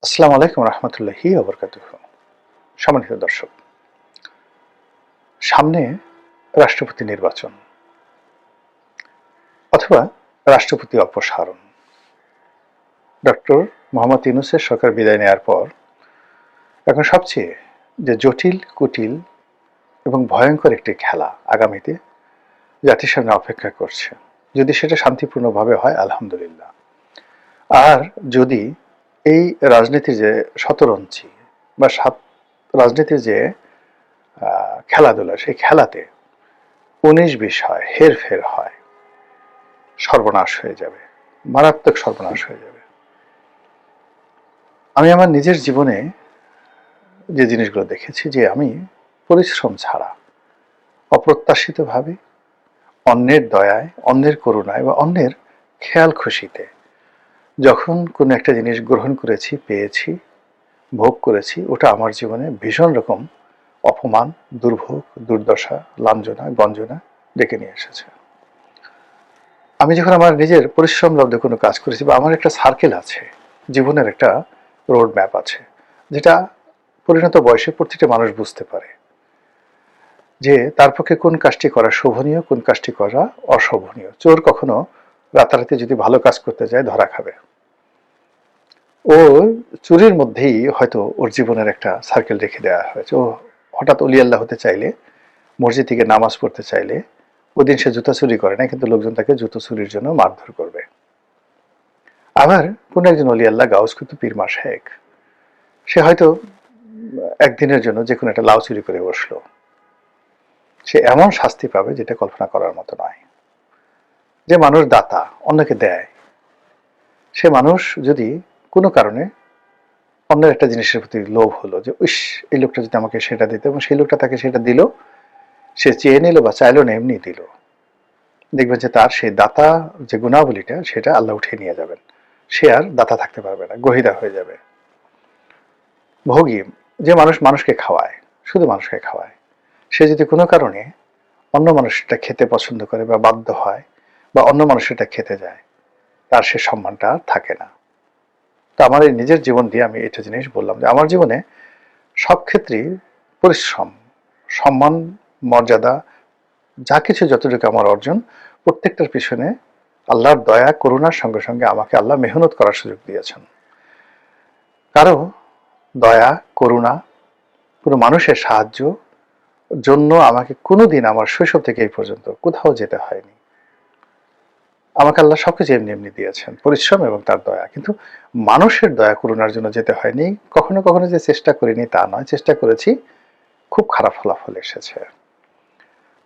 আসসালামু আলাইকুম রহমতুল্লাহি ওয়া বারাকাতুহু। সম্মানিত দর্শক, সামনে রাষ্ট্রপতি নির্বাচন অথবা রাষ্ট্রপতি অপসারণ। ডক্টর মোহাম্মদ ইউনূসের সরকার বিদায় নেওয়ার পর এখন সবচেয়ে যে জটিল, কুটিল এবং ভয়ঙ্কর একটি খেলা আগামীতে জাতির সামনে অপেক্ষা করছে। যদি সেটা শান্তিপূর্ণভাবে হয় আলহামদুলিল্লাহ, আর যদি এই রাজনীতির যে শতরঞ্চি বা রাজনীতির যে খেলাধুলা, সেই খেলাতে ১৯-২০ হয়, হেরফের হয়, সর্বনাশ হয়ে যাবে, মারাত্মক সর্বনাশ হয়ে যাবে। আমি আমার নিজের জীবনে যে জিনিসগুলো দেখেছি, যে আমি পরিশ্রম ছাড়া অপ্রত্যাশিতভাবে অন্যের দয়ায়, অন্যের করুণায় বা অন্যের খেয়াল খুশিতে যখন কোনো একটা জিনিস গ্রহণ করেছি, পেয়েছি, ভোগ করেছি, ওটা আমার জীবনে ভীষণ রকম অপমান, দুর্ভোগ, দুর্দশা, লাঞ্ছনা, গঞ্জনা ডেকে নিয়ে এসেছে। আমি যখন আমার নিজের পরিশ্রম লব্ধ কোনো কাজ করেছি, বা আমার একটা সার্কেল আছে, জীবনের একটা রোড ম্যাপ আছে, যেটা পরিণত বয়সে প্রতিটা মানুষ বুঝতে পারে যে তার পক্ষে কোন কাজটি করা শোভনীয়, কোন কাজটি করা অশোভনীয়। চোর কখনো রাতারাতি যদি ভালো কাজ করতে যায় ধরা খাবে। ও চুরির মধ্যেই হয়তো ওর জীবনের একটা সার্কেল রেখে দেওয়া হয়েছে। ও হঠাৎ অলি আল্লাহ হতে চাইলে, মসজিদ থেকে নামাজ পড়তে চাইলে, ওদিন সে জুতা চুরি করে না, কিন্তু লোকজন তাকে জুতো চুরির জন্য মারধর করবে। আবার কোন একজন অলি আল্লাহ, গাউস কুতুব, পীর মাশায়েখ, সে হয়তো একদিনের জন্য যে কোনো একটা লাউ চুরি করে বসলো, সে এমন শাস্তি পাবে যেটা কল্পনা করার মতো নয়। যে মানুষ দাতা, অন্যকে দেয়, সে মানুষ যদি কোনো কারণে অন্যের একটা জিনিসের প্রতি লোভ হলো, যে ইস, এই লোকটা যদি আমাকে সেটা দিত, এবং সেই লোকটা তাকে সেটা দিল, সে চেয়ে নিল বা চাইলো না, এমনি দিল, দেখবেন যে তার সেই দাতা যে গুণাবলীটা, সেটা আল্লাহ উঠিয়ে নিয়ে যাবেন। সে আর দাতা থাকতে পারবে না, গহিদা হয়ে যাবে। ভোগী, যে মানুষ মানুষকে খাওয়ায়, শুধু মানুষকে খাওয়ায়, সে যদি কোনো কারণে অন্য মানুষটা খেতে পছন্দ করে বা বাধ্য হয়, বা অন্য মানুষটা খেতে যায়, তার সে সম্মানটা আর থাকে না। তো আমার এই নিজের জীবন দিয়ে আমি এটা জিনিস বললাম, যে আমার জীবনে সব ক্ষেত্রেই পরিশ্রম, সম্মান, মর্যাদা, যা কিছু যতটুকু আমার অর্জন, প্রত্যেকটার পিছনে আল্লাহর দয়া, করুণার সঙ্গে সঙ্গে আমাকে আল্লাহ মেহনত করার সুযোগ দিয়েছেন। কারো দয়া, করুণা, কোনো মানুষের সাহায্য জন্য আমাকে কোনোদিন আমার শৈশব থেকে এই পর্যন্ত কোথাও যেতে হয়নি। আমাকে আল্লাহ সবকিছু এমনি এমনি দিয়েছেন, পরিশ্রম এবং তার দয়া। কিন্তু মানুষের দয়া, করুণার জন্য যেতে হয়নি। কখনো কখনো যে চেষ্টা করিনি তা নয়, চেষ্টা করেছি, খুব খারাপ ফলাফল এসেছে।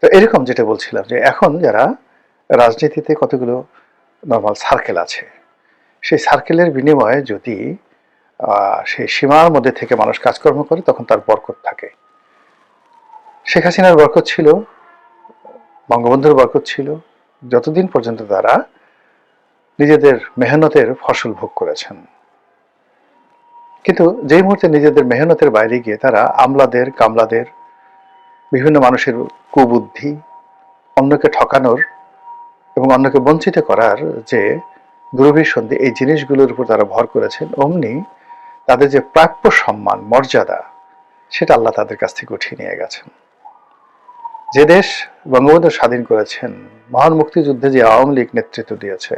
তো এরকম যেটা বলছিলাম, যে এখন যারা রাজনীতিতে কতগুলো নর্মাল সার্কেল আছে, সেই সার্কেলের বিনিময়ে যদি সেই সীমার মধ্যে থেকে মানুষ কাজকর্ম করে, তখন তার বরকত থাকে। শেখ হাসিনার বরকত ছিল, বঙ্গবন্ধুর বরকত ছিল, যতদিন পর্যন্ত তারা নিজেদের মেহনতের ফসল ভোগ করেছেন। কিন্তু যেই মুহূর্তে নিজেদের মেহনতের বাইরে গিয়ে তারা আমলাদের, কামলাদের, বিভিন্ন মানুষের কুবুদ্ধি, অন্যকে ঠকানোর এবং অন্যকে বঞ্চিত করার যে দুরভিসন্ধি, এই জিনিসগুলোর উপর তারা ভর করেছেন, অমনি তাদের যে প্রাপ্য সম্মান, মর্যাদা, সেটা আল্লাহ তাদের কাছ থেকে উঠিয়ে নিয়ে গেছেন। যে দেশ বঙ্গবন্ধু স্বাধীন করেছেন, মহান মুক্তিযুদ্ধে যে আওয়ামী লীগ নেতৃত্ব দিয়েছে,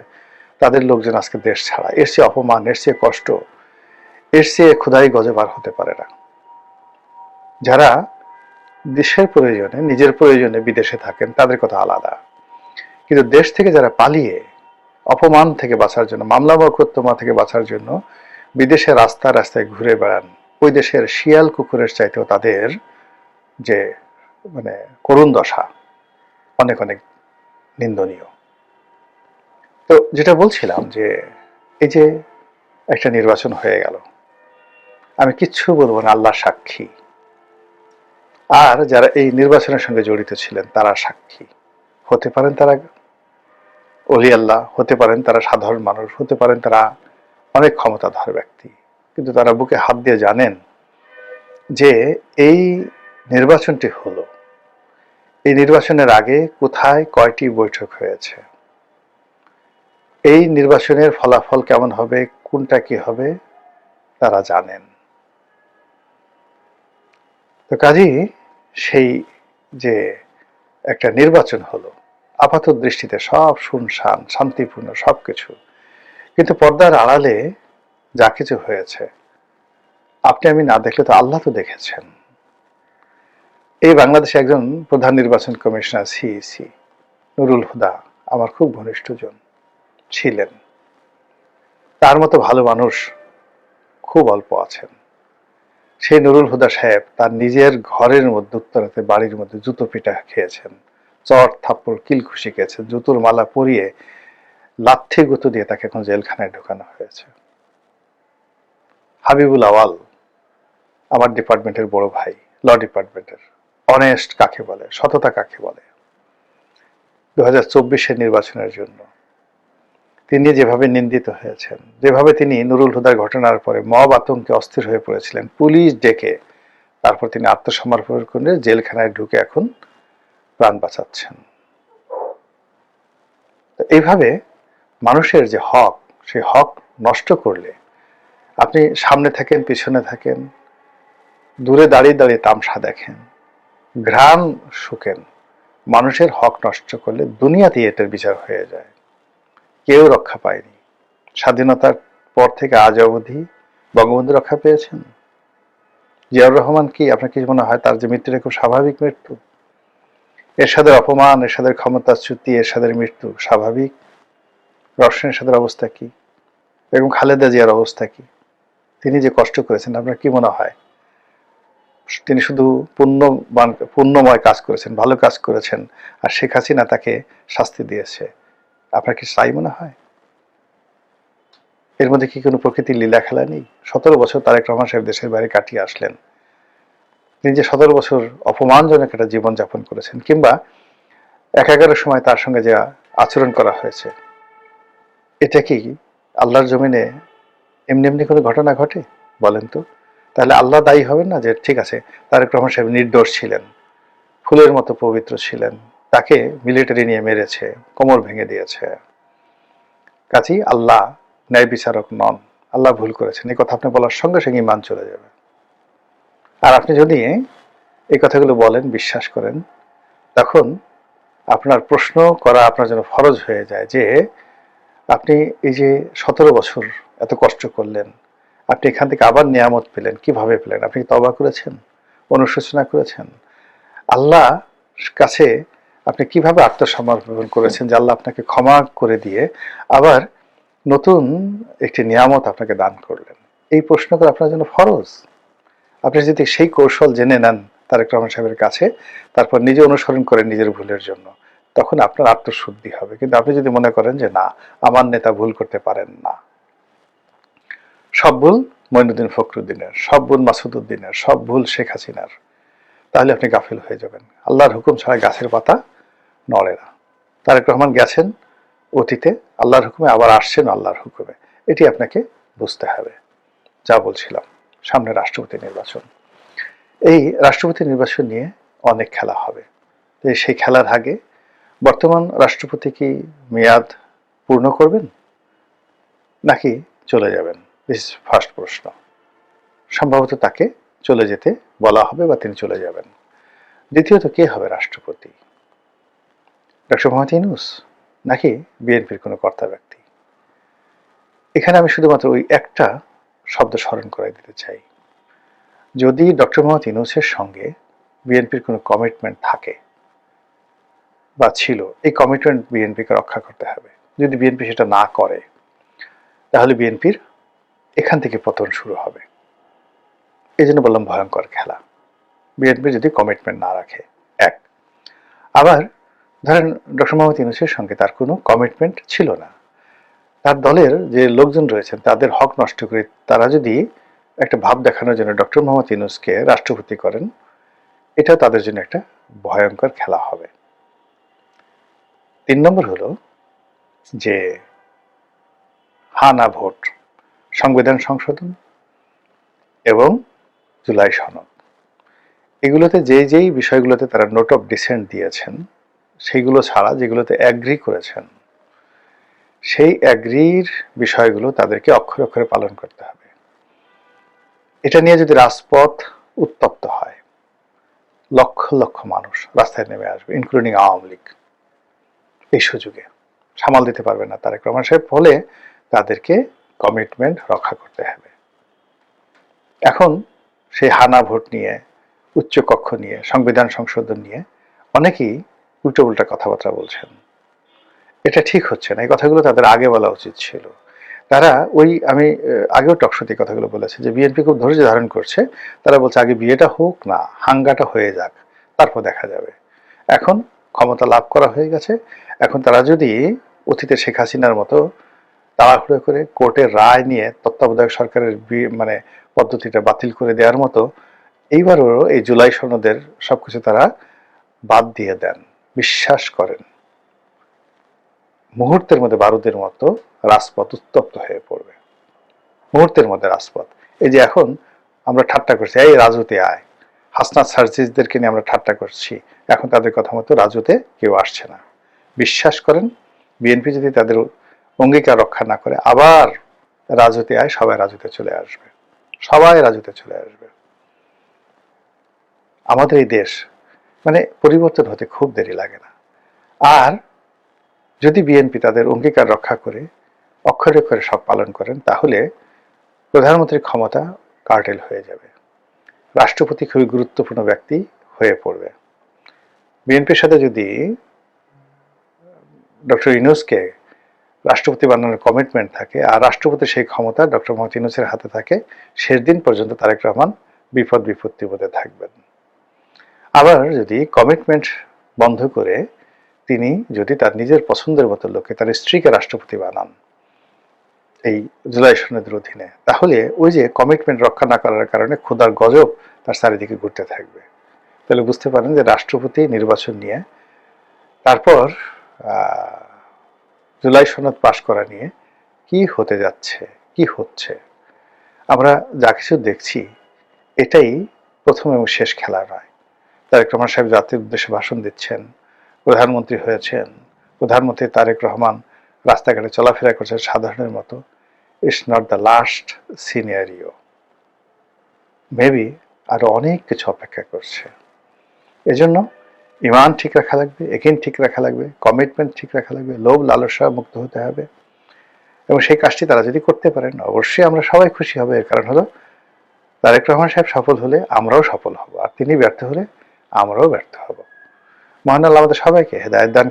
তাদের লোকজন আজকে দেশ ছাড়া। এর চেয়ে অপমান, এর চেয়ে কষ্ট, এর চেয়ে ক্ষুধাই গজে বার হতে পারে না। যারা দেশের প্রয়োজনে, নিজের প্রয়োজনে বিদেশে থাকেন, তাদের কথা আলাদা। কিন্তু দেশ থেকে যারা পালিয়ে অপমান থেকে বাঁচার জন্য, মামলা মোকদ্দমা থেকে বাঁচার জন্য বিদেশে রাস্তায় রাস্তায় ঘুরে বেড়ান, ওই দেশের শিয়াল কুকুরের চাইতেও তাদের যে মানে করুণ দশা অনেক অনেক নিন্দনীয়। তো যেটা বলছিলাম, যে এই যে একটা নির্বাচন হয়ে গেল, আমি কিচ্ছু বলবো না, আল্লাহ সাক্ষী। আর যারা এই নির্বাচনের সঙ্গে জড়িত ছিলেন তারা সাক্ষী। হতে পারেন তারা অলি আল্লাহ, হতে পারেন তারা সাধারণ মানুষ, হতে পারেন তারা অনেক ক্ষমতাধর ব্যক্তি, কিন্তু তারা বুকে হাত দিয়ে জানেন যে এই নির্বাচনটি হলো, এই নির্বাচনের আগে কোথায় কয়টি বৈঠক হয়েছে, এই নির্বাচনের ফলাফল কেমন হবে, কোনটা কি হবে, তারা জানেন। তো কাজেই সেই যে একটা নির্বাচন হলো, আপাত দৃষ্টিতে সব শুনশান, শান্তিপূর্ণ সবকিছু, কিন্তু পর্দার আড়ালে যা কিছু হয়েছে আপনি আমি না দেখলে তো আল্লাহ তো দেখেছেন। এই বাংলাদেশে একজন প্রধান নির্বাচন কমিশনার সিইসি নুরুল হুদা আমার খুব ঘনিষ্ঠজন ছিলেন। তার মতো ভালো মানুষ খুব অল্প আছেন। সেই নুরুল হুদা সাহেব তার নিজের ঘরের মধ্যে, উত্তরাতে বাড়ির মধ্যে জুতো পিটা খেয়েছেন, চট থাপ্পড় কিলখুশি খেয়েছেন, জুতোর মালা পরিয়ে লাথি গুঁতো দিয়ে তাকে এখন জেলখানায় ঢোকানো হয়েছে। হাবিবুল আওয়াল আমার ডিপার্টমেন্টের বড় ভাই, ল ডিপার্টমেন্টের, অনেস্ট কাকে বলে, সততা কাকে বলে, 2024 নির্বাচনের জন্য তিনি যেভাবে নিন্দিত হয়েছেন, যেভাবে তিনি নুরুল হুদার ঘটনার পরে মব আতঙ্কে অস্থির হয়ে পড়েছিলেন, পুলিশ ডেকে তারপর তিনি আত্মসমর্পণ করে জেলখানায় ঢুকে এখন প্রাণ বাঁচাচ্ছেন। এইভাবে মানুষের যে হক, সেই হক নষ্ট করলে আপনি সামনে থাকেন, পিছনে থাকেন, দূরে দাঁড়িয়ে দাঁড়িয়ে তামসা দেখেন, ঘ্রাণ শুকেন, মানুষের হক নষ্ট করলে দুনিয়াতেই এটার বিচার হয়ে যায়। কেউ রক্ষা পায়নি। স্বাধীনতার পর থেকে আজ অবধি বঙ্গবন্ধু রক্ষা পেয়েছেন? জিয়াউর রহমান কি আপনার কি মনে হয় তার যে মৃত্যুটা খুব স্বাভাবিক মৃত্যু? এরশাদের অপমান, এরশাদের ক্ষমতাচ্যুতি, এরশাদের মৃত্যু স্বাভাবিক? রওশন এরশাদের অবস্থা কি? এবং খালেদা জিয়ার অবস্থা কি? তিনি যে কষ্ট করেছেন আপনার কি মনে হয় তিনি শুধু পুণ্যময় কাজ করেছেন, ভালো কাজ করেছেন, আর শেখ হাসিনা তাকে শাস্তি দিয়েছে? আপনার কি তাই মনে হয়? এর মধ্যে কি কোনো প্রকৃতির লীলা খেলা নেই? 17 বছর তারেক রহমান সাহেব দেশের বাইরে কাটিয়ে আসলেন। তিনি যে 17 বছর অপমানজনক একটা জীবনযাপন করেছেন, কিংবা 11 সময় তার সঙ্গে যে আচরণ করা হয়েছে, এটা কি আল্লাহর জমিনে এমনি এমনি কোনো ঘটনা ঘটে? বলেন তো। তাহলে আল্লাহ দায়ী হবেন না যে ঠিক আছে তারেক রহমান সাহেব নির্দোষ ছিলেন, ফুলের মতো পবিত্র ছিলেন, তাকে মিলিটারি নিয়ে মেরেছে, কোমর ভেঙে দিয়েছে, কাজেই আল্লাহ ন্যায় বিচারক নন, আল্লাহ ভুল করেছেন, এই কথা আপনি বলার সঙ্গে সঙ্গে ইমান চলে যাবে। আর আপনি যদি এই কথাগুলো বলেন, বিশ্বাস করেন, তখন আপনার প্রশ্ন করা আপনার জন্য ফরজ হয়ে যায় যে আপনি এই যে 17 বছর এত কষ্ট করলেন, আপনি এখান থেকে আবার নিয়ামত পেলেন, কিভাবে পেলেন? আপনি কি তওবা করেছেন, অনুশোচনা করেছেন? আল্লাহ কাছে আপনি কিভাবে আত্মসমর্পণ করেছেন যে আল্লাহ আপনাকে ক্ষমা করে দিয়ে আবার নতুন একটি নিয়ামত আপনাকে দান করলেন? এই প্রশ্ন করা আপনার জন্য ফরজ। আপনি যদি সেই কৌশল জেনে নেন তারেক রহমান সাহেবের কাছে, তারপর নিজে অনুসরণ করেন নিজের ভুলের জন্য, তখন আপনার আত্মশুদ্ধি হবে। কিন্তু আপনি যদি মনে করেন যে না, আমার নেতা ভুল করতে পারেন না, সব ভুল মঈনুদ্দিন ফখরুদ্দিনের, সব ভুল মাসুদউদ্দিনের, সব ভুল শেখ হাসিনার, তাহলে আপনি গাফিল হয়ে যাবেন। আল্লাহর হুকুম ছাড়া গাছের পাতা নড়ে না। তারেক রহমান গেছেন অতীতে আল্লাহর হুকুমে, আবার আসছেন আল্লাহর হুকুমে, এটি আপনাকে বুঝতে হবে। যা বলছিলাম, সামনে রাষ্ট্রপতি নির্বাচন, এই রাষ্ট্রপতি নির্বাচন নিয়ে অনেক খেলা হবে। সেই খেলার আগে বর্তমান রাষ্ট্রপতি কি মেয়াদ পূর্ণ করবেন নাকি চলে যাবেন? দিস ফার্স্ট প্রশ্ন। সম্ভবত তাকে চলে যেতে বলা হবে বা তিনি চলে যাবেন। দ্বিতীয়ত, কে হবে রাষ্ট্রপতি? ডক্টর মোহাম্মদ ইউনূস নাকি বিএনপির কোনো কর্তা ব্যক্তি? এখানে আমি শুধুমাত্র ওই একটা শব্দ স্মরণ করাই দিতে চাই, যদি ডক্টর মোহাম্মদ ইউনূসের সঙ্গে বিএনপির কোনো কমিটমেন্ট থাকে বা ছিল, এই কমিটমেন্ট বিএনপিকে রক্ষা করতে হবে। যদি বিএনপি সেটা না করে, তাহলে বিএনপির এখান থেকে পতন শুরু হবে। এই জন্য বললাম ভয়ঙ্কর খেলা, বিএনপি যদি কমিটমেন্ট না রাখে। এক, আবার ধরেন ডক্টর মোহাম্মদ ইউনূসের সঙ্গে তার কোনো কমিটমেন্ট ছিল না, তার দলের যে লোকজন রয়েছেন তাদের হক নষ্ট করে তারা যদি একটা ভাব দেখানোর জন্য ডক্টর মোহাম্মদ ইউনূসকে রাষ্ট্রপতি করেন, এটা তাদের জন্য একটা ভয়ঙ্কর খেলা হবে। 3 নম্বর হলো যে হানা ভোট, সংবিধান সংশোধন এবং জুলাই সনদ, এগুলোতে যেই বিষয়গুলোতে তারা নোট অফ ডিসেন্ট দিয়েছেন, সেইগুলো ছাড়া যেগুলোতে অ্যাগ্রি করেছেন, সেই অ্যাগ্রির বিষয়গুলো তাদেরকে অক্ষরে অক্ষরে পালন করতে হবে। এটা নিয়ে যদি রাজপথ উত্তপ্ত হয়, লক্ষ লক্ষ মানুষ রাস্তায় নেমে আসবে, ইনক্লুডিং আওয়ামী লীগ। এই সুযোগে সামাল দিতে পারবে না তারেক রহমান সাহেব, ফলে তাদেরকে কমিটমেন্ট রক্ষা করতে হবে। এখন সেই হানা ভোট নিয়ে, উচ্চ কক্ষ নিয়ে, সংবিধান সংশোধন নিয়ে অনেকেই উল্টো উল্টা কথাবার্তা বলছেন। এটা ঠিক হচ্ছে না, এই কথাগুলো তাদের আগে বলা উচিত ছিল। তারা আমি আগেও টকশোতে কথাগুলো বলেছে যে বিএনপি খুব ধৈর্য ধারণ করছে। তারা বলছে আগে বিয়েটা হোক না, হাঙ্গাটা হয়ে যাক, তারপর দেখা যাবে। এখন ক্ষমতা লাভ করা হয়ে গেছে, এখন তারা যদি অতীতে শেখ হাসিনার মতো তাড়াহুড়ো করে কোর্টের রায় নিয়ে তত্ত্বাবধায়ক সরকারের পদ্ধতিটা বাতিল করে দেওয়ার মতো এইবারও এই জুলাই সনদের সবকিছু তারা বাদ দিয়ে দেন, বিশ্বাস করেন, মুহূর্তের মধ্যে বারুদের মতো রাজপথ উত্তপ্ত হয়ে পড়বে। মুহূর্তের মধ্যে রাজপথ। এই যে এখন আমরা ঠাট্টা করছি, এই রাজুতে আয়, হাসনাত সার্জিসদেরকে নিয়ে আমরা ঠাট্টা করছি, এখন তাদের কথা মতো রাজুতে কেউ আসছে না। বিশ্বাস করেন, বিএনপি যদি তাদের অঙ্গীকার রক্ষা না করে আবার রাজুতে আয়, সবাই রাজুতে চলে আসবে, সবাই রাজুতে চলে আসবে। আমাদের এই দেশ পরিবর্তন হতে খুব দেরি লাগে না। আর যদি বিএনপি তাদের অঙ্গীকার রক্ষা করে অক্ষরে অক্ষরে সব পালন করেন, তাহলে প্রধানমন্ত্রীর ক্ষমতা কার্টেল হয়ে যাবে, রাষ্ট্রপতি খুবই গুরুত্বপূর্ণ ব্যক্তি হয়ে পড়বে। বিএনপির সাথে যদি ডক্টর ইউনূসকে রাষ্ট্রপতি বানানোর কমিটমেন্ট থাকে আর রাষ্ট্রপতির সেই ক্ষমতা ডক্টর মোহাম্মদ ইউনূসের হাতে থাকে, শেষ দিন পর্যন্ত তারেক রহমান বিপদ বিপত্তি বোধে থাকবেন। আবার যদি কমিটমেন্ট বন্ধ করে তিনি যদি তার নিজের পছন্দের মতো লোককে, তার স্ত্রীকে রাষ্ট্রপতি বানান এই জুলাই সনদের অধীনে, তাহলে ওই যে কমিটমেন্ট রক্ষা না করার কারণে ক্ষুধার গজব তার চারিদিকে ঘুরতে থাকবে। তাহলে বুঝতে পারেন যে রাষ্ট্রপতি নির্বাচন নিয়ে তারপর জুলাই সনদ পাশ করা নিয়ে কি হতে যাচ্ছে, কি হচ্ছে। আমরা যা কিছু দেখছি এটাই প্রথম এবং শেষ খেলা নয়। তারেক রহমান সাহেব জাতির উদ্দেশ্যে ভাষণ দিচ্ছেন, প্রধানমন্ত্রী হয়েছেন, প্রধানমন্ত্রী তারেক রহমান রাস্তাঘাটে চলাফেরা করছেন সাধারণের মতো। It's not the last scenario, maybe আরো অনেক কিছু অপেক্ষা করছে। এজন্য ইমান ঠিক রাখা লাগবে, একিন ঠিক রাখা লাগবে, কমিটমেন্ট ঠিক রাখা লাগবে, লোভ লালসা মুক্ত হতে হবে। এবং সেই কাজটি তারা যদি করতে পারেন, অবশ্যই আমরা সবাই খুশি হব। এর কারণ হলো তারেক রহমান সাহেব সফল হলে আমরাও সফল হব, আর তিনি ব্যর্থ হলে আমরাও ব্যর্থ হব। মহান আল্লাহ আমাদের সবাইকে হেদায়েত দান